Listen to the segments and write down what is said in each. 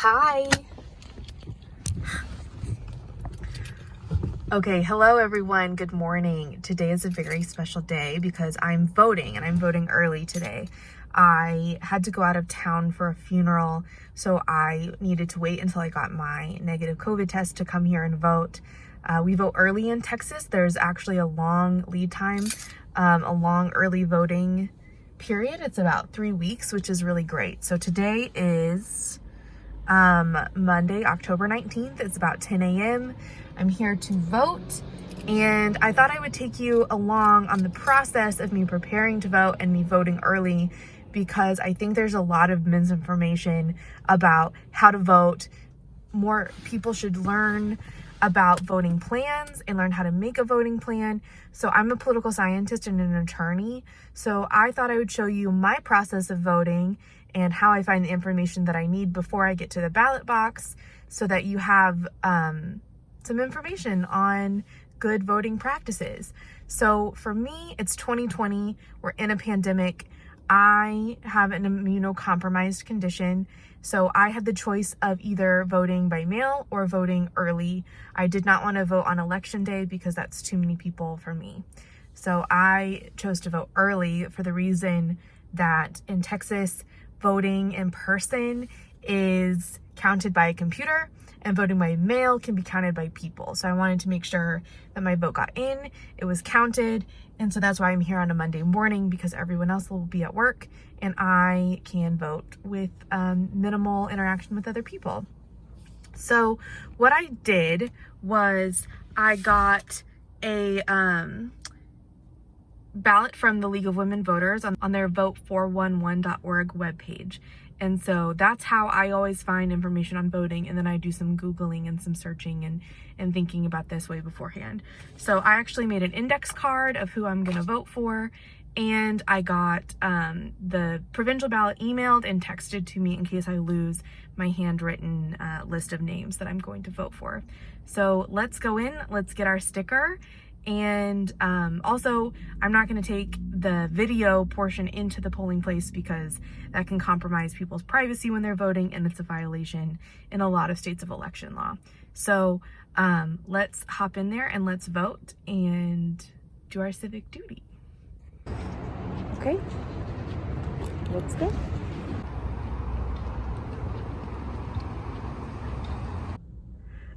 Hi. Okay, hello everyone. Good morning. Today is a very special day because I'm voting and I'm voting early today. I had to go out of town for a funeral, so I needed to wait until I got my negative COVID test to come here and vote. We vote early in Texas. There's actually a long lead time, a long early voting period. It's about 3 weeks, which is really great. So today is Monday, October 19th. It's about 10 a.m. I'm here to vote, and I thought I would take you along on the process of me preparing to vote and me voting early, because I think there's a lot of misinformation about how to vote. More people should learn about voting plans and learn how to make a voting plan. So I'm a political scientist and an attorney, so I thought I would show you my process of voting and how I find the information that I need before I get to the ballot box, so that you have some information on good voting practices. So for me, it's 2020. We're in a pandemic. I have an immunocompromised condition, so I had the choice of either voting by mail or voting early. I did not want to vote on election day because that's too many people for me. So I chose to vote early for the reason that in Texas, voting in person is counted by a computer, and voting by mail can be counted by people. So I wanted to make sure that my vote got in, it was counted, and so that's why I'm here on a Monday morning, because everyone else will be at work and I can vote with minimal interaction with other people. So what I did was I got a ballot from the League of Women Voters on their vote411.org webpage. And so that's how I always find information on voting. And then I do some Googling and some searching and thinking about this way beforehand. So I actually made an index card of who I'm going to vote for. And I got the provincial ballot emailed and texted to me in case I lose my handwritten list of names that I'm going to vote for. So let's go in, let's get our sticker. And also, I'm not going to take the video portion into the polling place because that can compromise people's privacy when they're voting, and it's a violation in a lot of states of election law. So let's hop in there and let's vote and do our civic duty. Okay, let's go.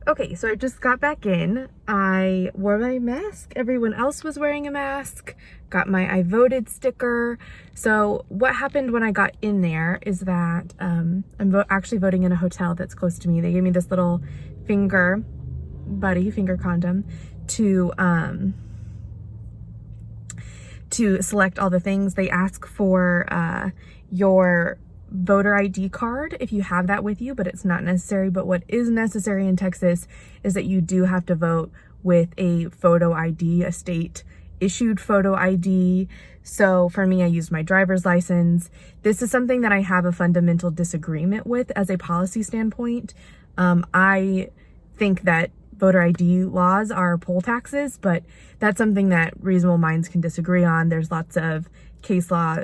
Okay, so I just got back in. I wore my mask. Everyone else was wearing a mask. Got my I voted sticker. So what happened when I got in there is that I'm actually voting in a hotel that's close to me. They gave me this little finger condom to select all the things. They ask for your voter ID card if you have that with you, but it's not necessary. But what is necessary in Texas is that you do have to vote with a photo ID, a state issued photo ID. So for me, I used my driver's license. This is something that I have a fundamental disagreement with as a policy standpoint. I think that voter ID laws are poll taxes, but that's something that reasonable minds can disagree on. There's lots of case law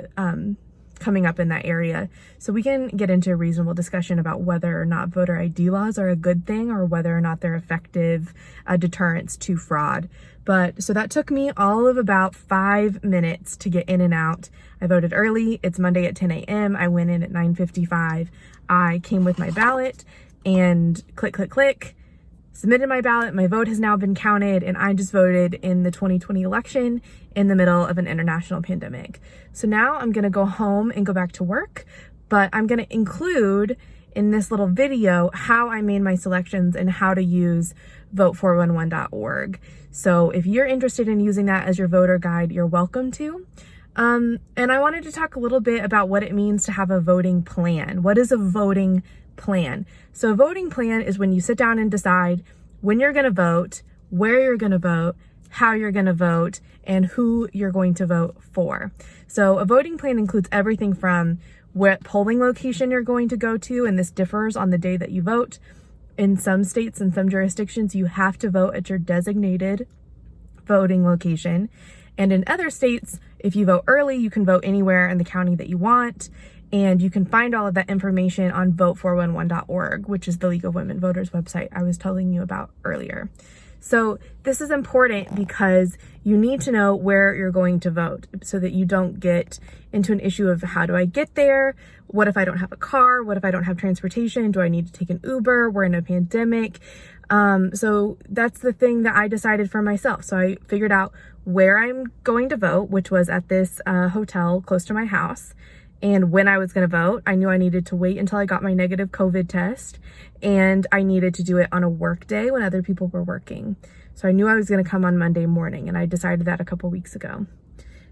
coming up in that area. So we can get into a reasonable discussion about whether or not voter ID laws are a good thing or whether or not they're effective deterrents to fraud. But so that took me all of about 5 minutes to get in and out. I voted early. It's Monday at 10 a.m. I went in at 9:55. I came with my ballot and click, submitted my ballot. My vote has now been counted, and I just voted in the 2020 election in the middle of an international pandemic. So now I'm gonna go home and go back to work, but I'm gonna include in this little video how I made my selections and how to use vote411.org. So if you're interested in using that as your voter guide, you're welcome to. And I wanted to talk a little bit about what it means to have a voting plan. What is a voting plan? So a voting plan is when you sit down and decide when you're going to vote, where you're going to vote, how you're going to vote, and who you're going to vote for. So a voting plan includes everything from what polling location you're going to go to, and this differs on the day that you vote. In some states and some jurisdictions, you have to vote at your designated voting location. And in other states, if you vote early, you can vote anywhere in the county that you want. And you can find all of that information on vote411.org, which is the League of Women Voters website I was telling you about earlier. So this is important because you need to know where you're going to vote so that you don't get into an issue of how do I get there? What if I don't have a car? What if I don't have transportation? Do I need to take an Uber? We're in a pandemic. So that's the thing that I decided for myself. So I figured out where I'm going to vote, which was at this hotel close to my house. And when I was going to vote, I knew I needed to wait until I got my negative COVID test, and I needed to do it on a work day when other people were working. So I knew I was going to come on Monday morning, and I decided that a couple weeks ago.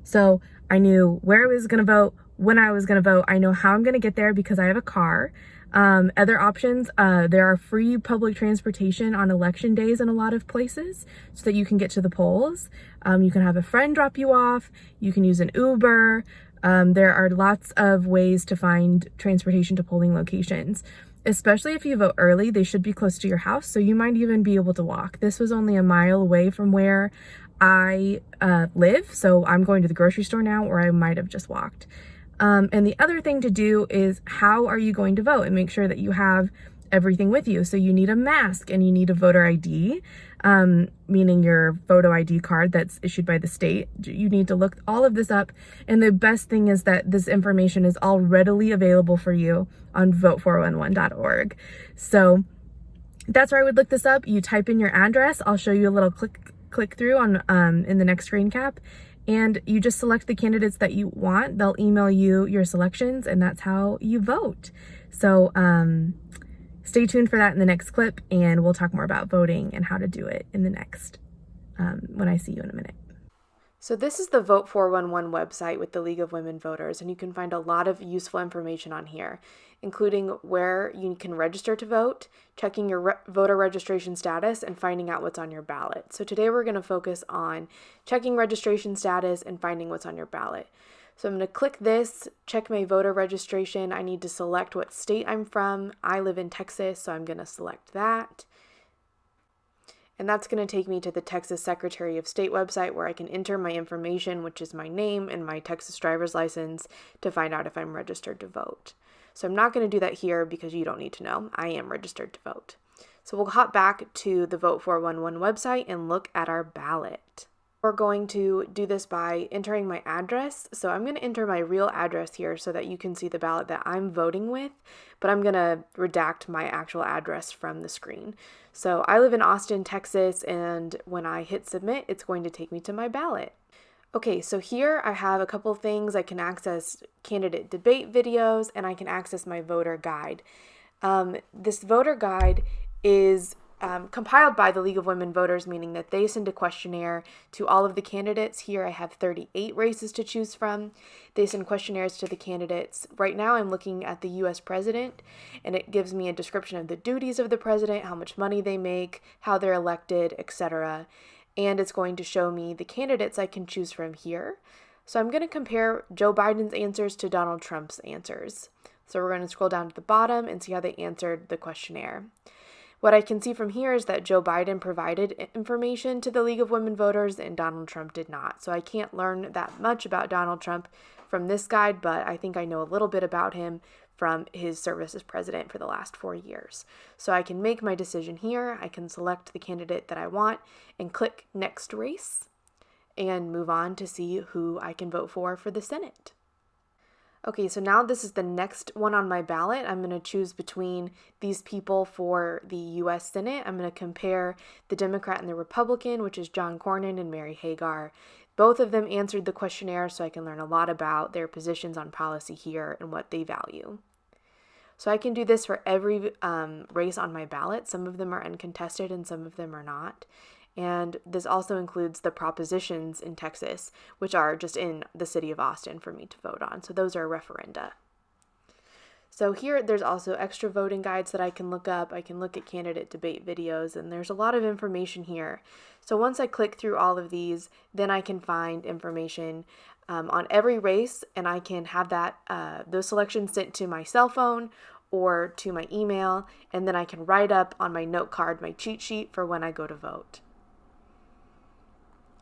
So I knew where I was going to vote, when I was going to vote. I know how I'm going to get there because I have a car. Other options, there are free public transportation on election days in a lot of places so that you can get to the polls. You can have a friend drop you off. You can use an Uber. There are lots of ways to find transportation to polling locations, especially if you vote early. They should be close to your house, so you might even be able to walk. This was only a mile away from where I live, so I'm going to the grocery store now, or I might have just walked. And the other thing to do is, how are you going to vote, and make sure that you have everything with you. So you need a mask and you need a voter ID, meaning your photo ID card that's issued by the state. You need to look all of this up. And the best thing is that this information is all readily available for you on vote411.org. So that's where I would look this up. You type in your address. I'll show you a little click through on in the next screen cap. And you just select the candidates that you want. They'll email you your selections, and that's how you vote. So stay tuned for that in the next clip, and we'll talk more about voting and how to do it in the next, when I see you in a minute. So this is the Vote 411 website with the League of Women Voters, and you can find a lot of useful information on here, including where you can register to vote, checking your voter registration status, and finding out what's on your ballot. So today we're going to focus on checking registration status and finding what's on your ballot. So I'm going to click this, check my voter registration. I need to select what state I'm from. I live in Texas, so I'm going to select that. And that's going to take me to the Texas Secretary of State website, where I can enter my information, which is my name and my Texas driver's license, to find out if I'm registered to vote. So I'm not going to do that here because you don't need to know. I am registered to vote. So we'll hop back to the Vote 411 website and look at our ballot. We're going to do this by entering my address. So I'm going to enter my real address here so that you can see the ballot that I'm voting with, but I'm going to redact my actual address from the screen. So I live in Austin, Texas, and when I hit submit, it's going to take me to my ballot. Okay, so here I have a couple things. I can access candidate debate videos, and I can access my voter guide. This voter guide is compiled by the League of Women Voters, meaning that they send a questionnaire to all of the candidates. Here I have 38 races to choose from. They send questionnaires to the candidates. Right now I'm looking at the U.S. president, and it gives me a description of the duties of the president, how much money they make, how they're elected, etc. And it's going to show me the candidates I can choose from here. So I'm going to compare Joe Biden's answers to Donald Trump's answers. So we're going to scroll down to the bottom and see how they answered the questionnaire. What I can see from here is that Joe Biden provided information to the League of Women Voters and Donald Trump did not. So I can't learn that much about Donald Trump from this guide, but I think I know a little bit about him from his service as president for the last 4 years. So I can make my decision here. I can select the candidate that I want and click next race and move on to see who I can vote for the Senate. Okay, so now this is the next one on my ballot. I'm going to choose between these people for the U.S. Senate. I'm going to compare the Democrat and the Republican, which is John Cornyn and Mary Hagar. Both of them answered the questionnaire, so I can learn a lot about their positions on policy here and what they value. So I can do this for every race on my ballot. Some of them are uncontested and some of them are not. And this also includes the propositions in Texas, which are just in the city of Austin for me to vote on. So those are referenda. So here there's also extra voting guides that I can look up. I can look at candidate debate videos, and there's a lot of information here. So once I click through all of these, then I can find information on every race, and I can have that those selections sent to my cell phone or to my email, and then I can write up on my note card my cheat sheet for when I go to vote.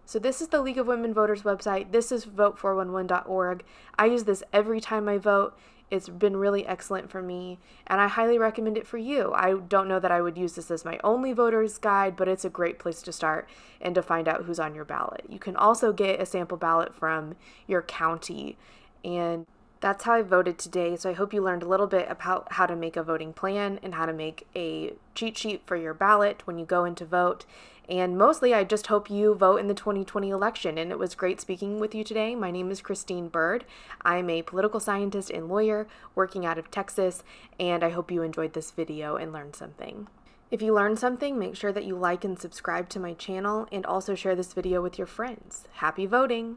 So this is the League of Women Voters website. This is vote411.org. I use this every time I vote. It's been really excellent for me, and I highly recommend it for you. I don't know that I would use this as my only voter's guide, but it's a great place to start and to find out who's on your ballot. You can also get a sample ballot from your county, and that's how I voted today. So I hope you learned a little bit about how to make a voting plan and how to make a cheat sheet for your ballot when you go in to vote. And mostly, I just hope you vote in the 2020 election. And it was great speaking with you today. My name is Christine Bird. I'm a political scientist and lawyer working out of Texas. And I hope you enjoyed this video and learned something. If you learned something, make sure that you like and subscribe to my channel and also share this video with your friends. Happy voting!